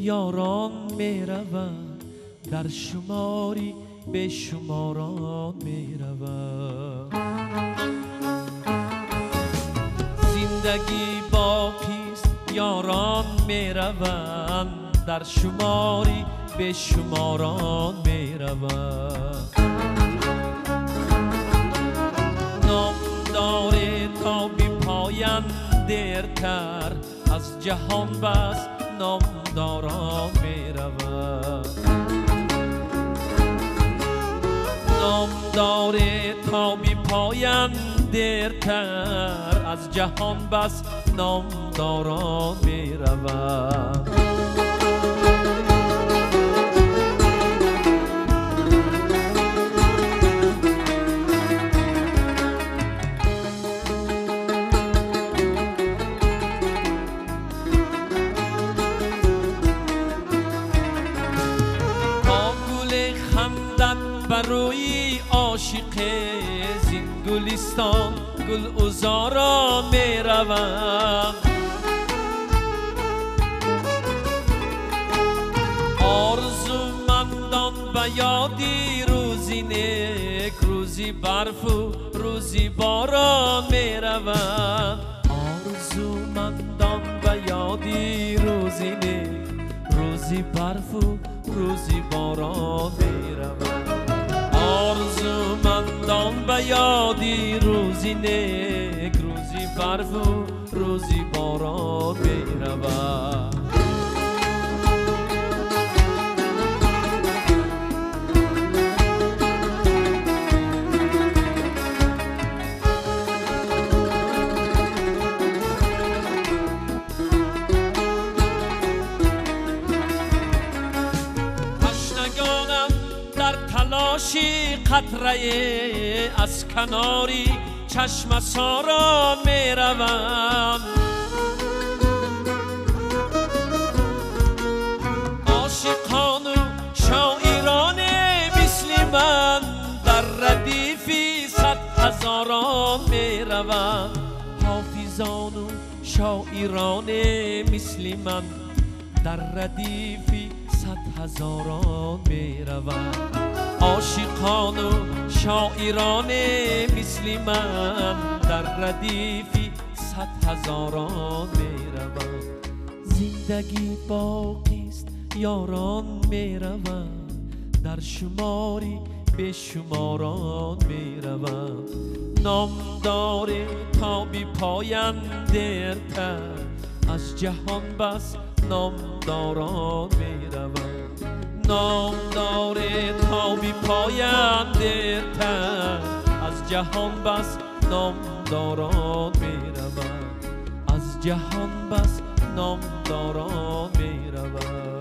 یاران می روند، در شماری به شماران می روند. زندگی باقیست یاران می روند، در شماری به شماران می روند. نام داره تا بی پایان دیرتر، از جهان بس نامداران می روند. نام داره تا بی پایان دیرتر، از جهان بس نامداران می روند. بروی عاشق زین گلستان گل عذاران می روند. آرزومندان به یادی روزی نیک، روزی برف و روزی باران می روند. آرزومندان به یادی روزی نیک، روزی برف و روزی باران می روند. آرزومندان به یادی روزی نیک، روزی برف و روزی باران می روند. تلاشی قطره از کناری چشم ساران می روند. عاشقان و شاعران مثل من در ردیفی 100,000 می روند. حافظان و شاعران مثل من در ردیفی 100,000 می روند. عاشقان و شاعران مثل من در ردیفی 100,000 می روند. زندگی باقیست یاران می روند، در شماری به شماران می روند. نام داره تا بی پایان دیرتر، از جهان بس نامداران می روند. نام داره تا بی پایان دیرتر، از جهان بس نامداران می روند. از جهان بس نامداران می روند.